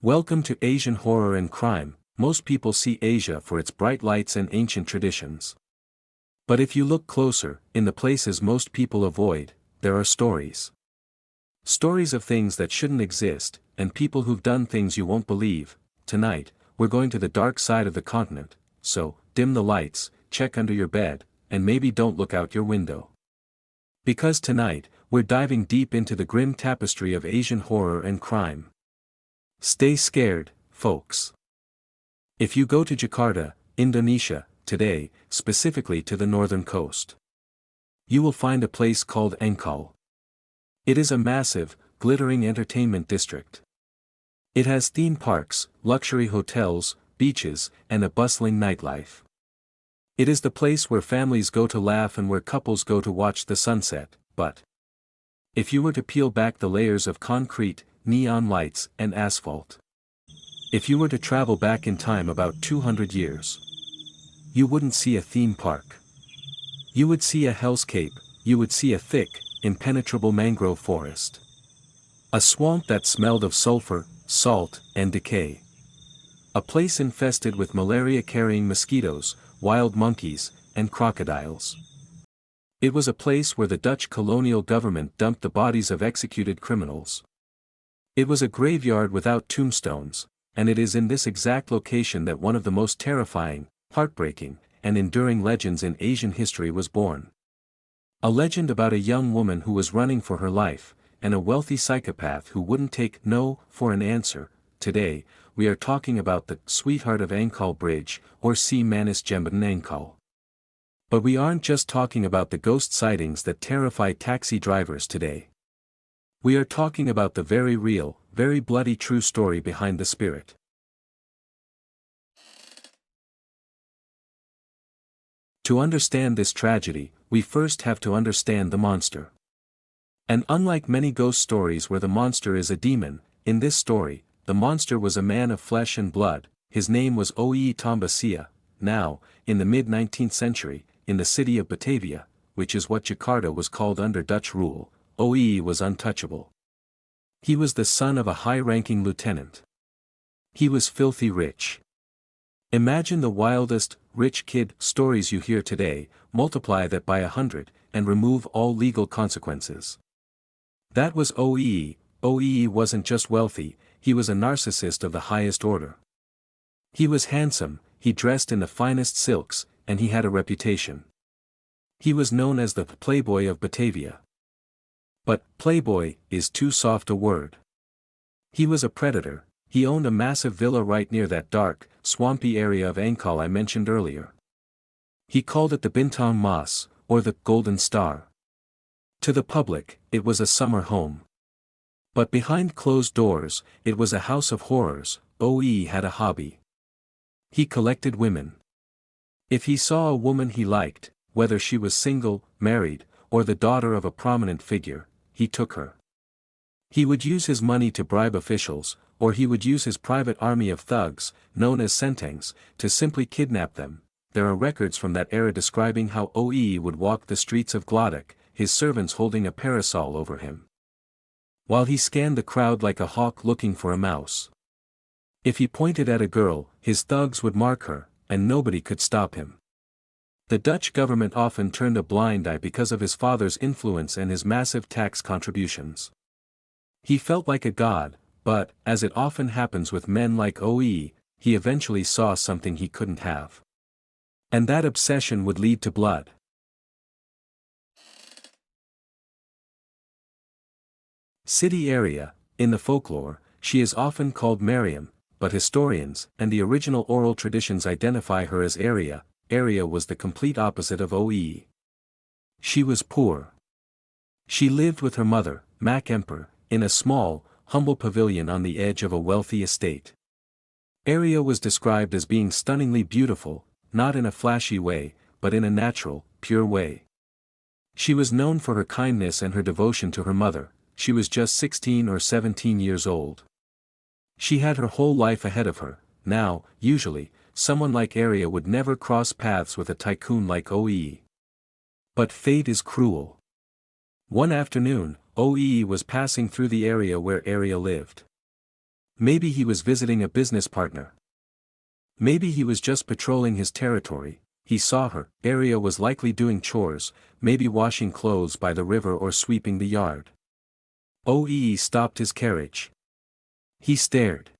Welcome to Asian Horror and Crime. Most people see Asia for its bright lights and ancient traditions. But if you look closer, in the places most people avoid, there are stories. Stories of things that shouldn't exist, and people who've done things you won't believe. Tonight, we're going to the dark side of the continent, so, dim the lights, check under your bed, and maybe don't look out your window. Because tonight, we're diving deep into the grim tapestry of Asian horror and crime. Stay scared, folks. If you go to Jakarta, Indonesia, today, specifically to the northern coast, you will find a place called Ancol. It is a massive, glittering entertainment district. It has theme parks, luxury hotels, beaches, and a bustling nightlife. It is the place where families go to laugh and where couples go to watch the sunset, but if you were to peel back the layers of concrete, neon lights, and asphalt, if you were to travel back in time about 200 years, you wouldn't see a theme park. You would see a hellscape. You would see a thick, impenetrable mangrove forest. A swamp that smelled of sulfur, salt, and decay. A place infested with malaria-carrying mosquitoes, wild monkeys, and crocodiles. It was a place where the Dutch colonial government dumped the bodies of executed criminals. It was a graveyard without tombstones, and it is in this exact location that one of the most terrifying, heartbreaking, and enduring legends in Asian history was born. A legend about a young woman who was running for her life, and a wealthy psychopath who wouldn't take no for an answer. Today, we are talking about the Sweetheart of Ancol Bridge, or C. Manis Jembatan Ancol. But we aren't just talking about the ghost sightings that terrify taxi drivers today. We are talking about the very real, very bloody true story behind the spirit. To understand this tragedy, we first have to understand the monster. And unlike many ghost stories where the monster is a demon, in this story, the monster was a man of flesh and blood. His name was Oei Tambasia. Now, in the mid-19th century, in the city of Batavia, which is what Jakarta was called under Dutch rule, Oei was untouchable. He was the son of a high-ranking lieutenant. He was filthy rich. Imagine the wildest, rich kid stories you hear today, multiply that by 100, and remove all legal consequences. That was Oei. Oei wasn't just wealthy, he was a narcissist of the highest order. He was handsome, he dressed in the finest silks, and he had a reputation. He was known as the Playboy of Batavia. But, playboy, is too soft a word. He was a predator. He owned a massive villa right near that dark, swampy area of Ancol I mentioned earlier. He called it the Bintang Mas, or the Golden Star. To the public, it was a summer home. But behind closed doors, it was a house of horrors. Oei had a hobby. He collected women. If he saw a woman he liked, whether she was single, married, or the daughter of a prominent figure, he took her. He would use his money to bribe officials, or he would use his private army of thugs, known as sentangs, to simply kidnap them. There are records from that era describing how Oei would walk the streets of Glodok, his servants holding a parasol over him, while he scanned the crowd like a hawk looking for a mouse. If he pointed at a girl, his thugs would mark her, and nobody could stop him. The Dutch government often turned a blind eye because of his father's influence and his massive tax contributions. He felt like a god, but, as it often happens with men like Oei, he eventually saw something he couldn't have. And that obsession would lead to blood. City area. In the folklore, she is often called Mariam, but historians and the original oral traditions identify her as Arya. Arya was the complete opposite of Oei. She was poor. She lived with her mother, Mak Emperor, in a small, humble pavilion on the edge of a wealthy estate. Arya was described as being stunningly beautiful, not in a flashy way, but in a natural, pure way. She was known for her kindness and her devotion to her mother. She was just 16 or 17 years old. She had her whole life ahead of her. Now, usually, someone like Arya would never cross paths with a tycoon like Oei. But fate is cruel. One afternoon, Oei was passing through the area where Arya lived. Maybe he was visiting a business partner. Maybe he was just patrolling his territory. He saw her. Area was likely doing chores, maybe washing clothes by the river or sweeping the yard. OEE stopped his carriage. He stared.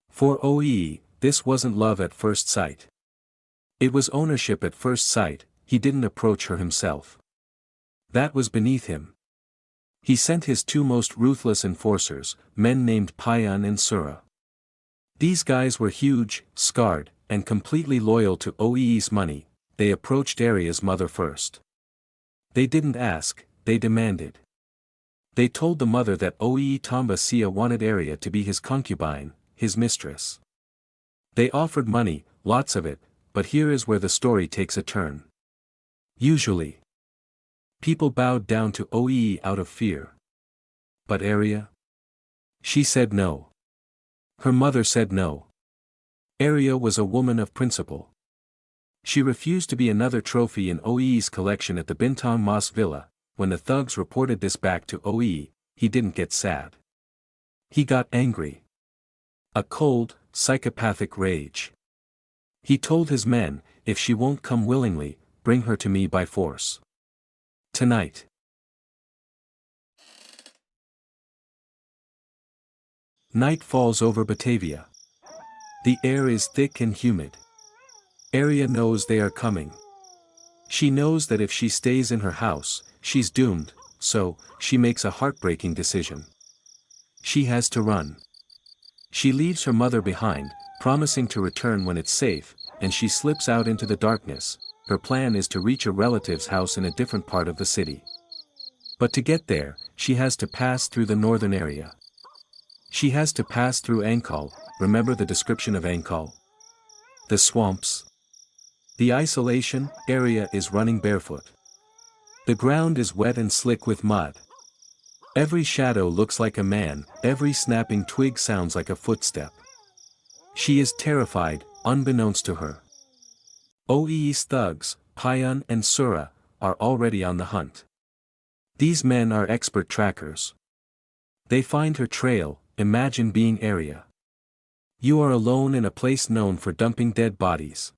For OEE, this wasn't love at first sight. It was ownership at first sight. He didn't approach her himself. That was beneath him. He sent his two most ruthless enforcers, men named Payan and Sura. These guys were huge, scarred, and completely loyal to OEE's money. They approached Area's mother first. They didn't ask, they demanded. They told the mother that OEE Tamba Sia wanted Area to be his concubine, his mistress. They offered money, lots of it, but here is where the story takes a turn. Usually, people bowed down to OEE out of fear. But Area? She said no. Her mother said no. Area was a woman of principle. She refused to be another trophy in OEE's collection at the Bintang Mas Villa. When the thugs reported this back to OEE, he didn't get sad. He got angry. A cold, psychopathic rage. He told his men, if she won't come willingly, bring her to me by force. Tonight. Night falls over Batavia. The air is thick and humid. Area knows they are coming. She knows that if she stays in her house, she's doomed, so, she makes a heartbreaking decision. She has to run. She leaves her mother behind, promising to return when it's safe, and she slips out into the darkness. Her plan is to reach a relative's house in a different part of the city. But to get there, she has to pass through the northern area. She has to pass through Ancol. Remember the description of Ancol? The swamps. The isolation. Area is running barefoot. The ground is wet and slick with mud. Every shadow looks like a man, every snapping twig sounds like a footstep. She is terrified, unbeknownst to her. OEE's thugs, Payan and Sura, are already on the hunt. These men are expert trackers. They find her trail. Imagine being Area. You are alone in a place known for dumping dead bodies.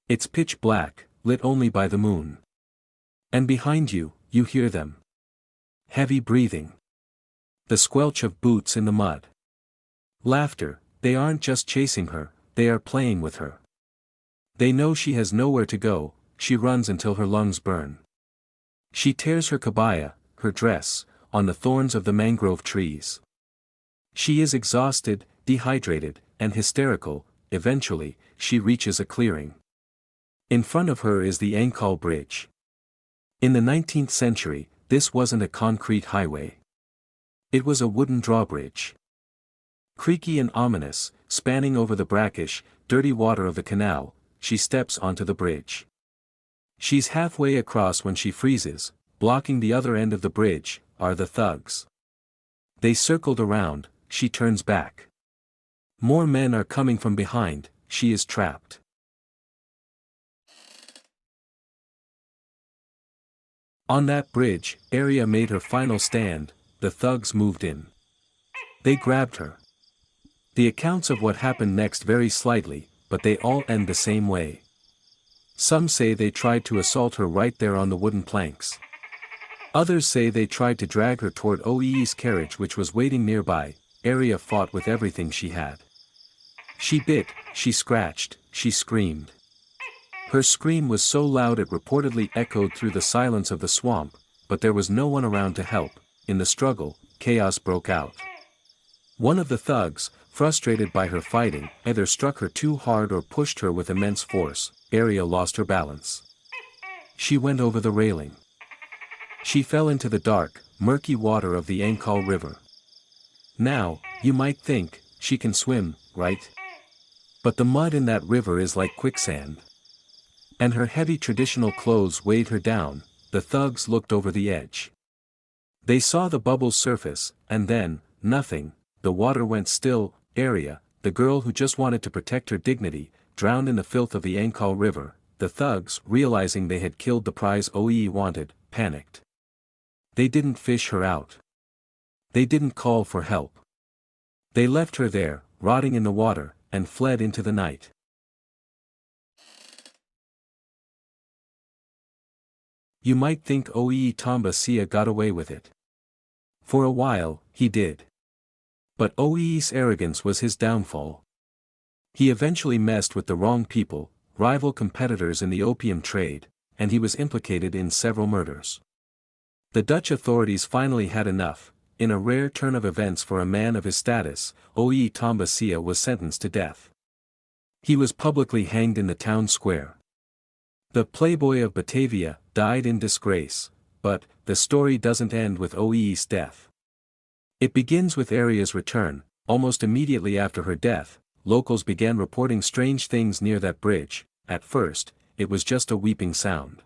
It's pitch black, lit only by the moon. And behind you, you hear them. Heavy breathing. The squelch of boots in the mud. Laughter. They aren't just chasing her, they are playing with her. They know she has nowhere to go. She runs until her lungs burn. She tears her kabaya, her dress, on the thorns of the mangrove trees. She is exhausted, dehydrated, and hysterical. Eventually, she reaches a clearing. In front of her is the Ancol Bridge. In the 19th century, this wasn't a concrete highway. It was a wooden drawbridge. Creaky and ominous, spanning over the brackish, dirty water of the canal, she steps onto the bridge. She's halfway across when she freezes. Blocking the other end of the bridge are the thugs. They circled around. She turns back. More men are coming from behind. She is trapped. On that bridge, Area made her final stand. The thugs moved in. They grabbed her. The accounts of what happened next vary slightly, but they all end the same way. Some say they tried to assault her right there on the wooden planks. Others say they tried to drag her toward OEE's carriage which was waiting nearby. Area fought with everything she had. She bit, she scratched, she screamed. Her scream was so loud it reportedly echoed through the silence of the swamp, but there was no one around to help. In the struggle, chaos broke out. One of the thugs, frustrated by her fighting, either struck her too hard or pushed her with immense force. Area lost her balance. She went over the railing. She fell into the dark, murky water of the Ancol River. Now, you might think, she can swim, right? But the mud in that river is like quicksand. And her heavy traditional clothes weighed her down. The thugs looked over the edge. They saw the bubbles surface, and then, nothing. The water went still. Area, the girl who just wanted to protect her dignity, drowned in the filth of the Ancol River. The thugs, realizing they had killed the prize OEE wanted, panicked. They didn't fish her out. They didn't call for help. They left her there, rotting in the water, and fled into the night. You might think Oii Tamba Sia got away with it. For a while, he did. But Oii's arrogance was his downfall. He eventually messed with the wrong people, rival competitors in the opium trade, and he was implicated in several murders. The Dutch authorities finally had enough. In a rare turn of events for a man of his status, Oii Tamba Sia was sentenced to death. He was publicly hanged in the town square. The playboy of Batavia died in disgrace, but the story doesn't end with Oii's death. It begins with Aria's return. Almost immediately after her death, locals began reporting strange things near that bridge. At first, it was just a weeping sound.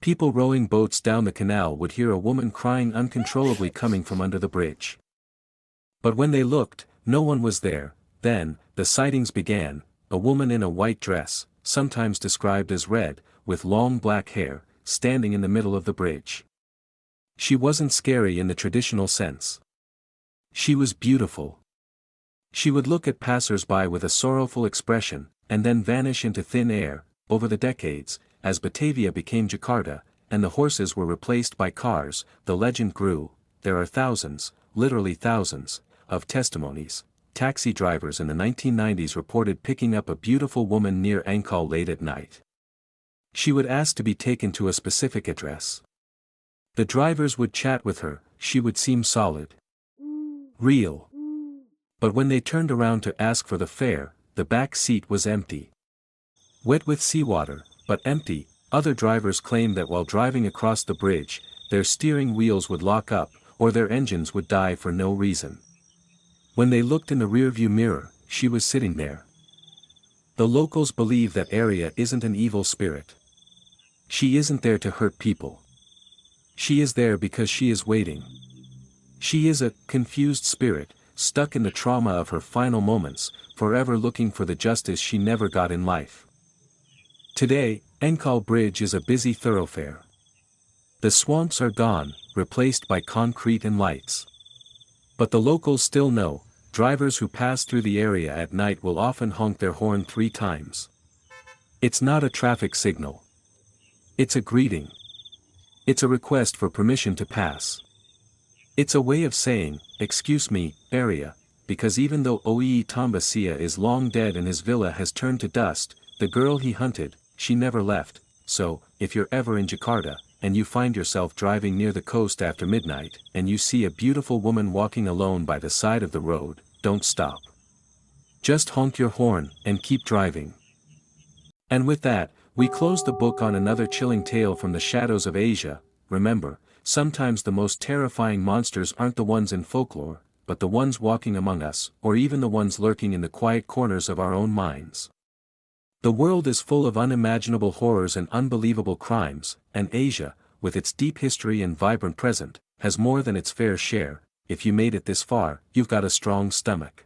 People rowing boats down the canal would hear a woman crying uncontrollably coming from under the bridge. But when they looked, no one was there. Then, the sightings began. A woman in a white dress, sometimes described as red, with long black hair, standing in the middle of the bridge. She wasn't scary in the traditional sense. She was beautiful. She would look at passers-by with a sorrowful expression, and then vanish into thin air. Over the decades, as Batavia became Jakarta, and the horses were replaced by cars, the legend grew. There are thousands, literally thousands, of testimonies. Taxi drivers in the 1990s reported picking up a beautiful woman near Ancol late at night. She would ask to be taken to a specific address. The drivers would chat with her. She would seem solid. Real. But when they turned around to ask for the fare, the back seat was empty. Wet with seawater, but empty. Other drivers claimed that while driving across the bridge, their steering wheels would lock up, or their engines would die for no reason. When they looked in the rearview mirror, she was sitting there. The locals believe that Aria isn't an evil spirit. She isn't there to hurt people. She is there because she is waiting. She is a confused spirit, stuck in the trauma of her final moments, forever looking for the justice she never got in life. Today, Ancol Bridge is a busy thoroughfare. The swamps are gone, replaced by concrete and lights. But the locals still know, drivers who pass through the area at night will often honk their horn 3 times. It's not a traffic signal. It's a greeting. It's a request for permission to pass. It's a way of saying, "Excuse me, area," because even though Oii Tamba Sia is long dead and his villa has turned to dust, the girl he hunted, she never left. So, if you're ever in Jakarta, and you find yourself driving near the coast after midnight, and you see a beautiful woman walking alone by the side of the road, don't stop. Just honk your horn, and keep driving. And with that, we close the book on another chilling tale from the shadows of Asia. Remember, sometimes the most terrifying monsters aren't the ones in folklore, but the ones walking among us, or even the ones lurking in the quiet corners of our own minds. The world is full of unimaginable horrors and unbelievable crimes, and Asia, with its deep history and vibrant present, has more than its fair share. If you made it this far, you've got a strong stomach.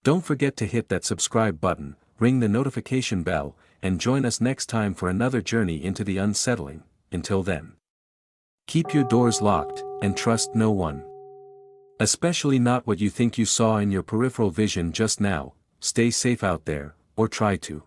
Don't forget to hit that subscribe button, ring the notification bell, and join us next time for another journey into the unsettling. Until then, keep your doors locked, and trust no one. Especially not what you think you saw in your peripheral vision just now. Stay safe out there, or try to.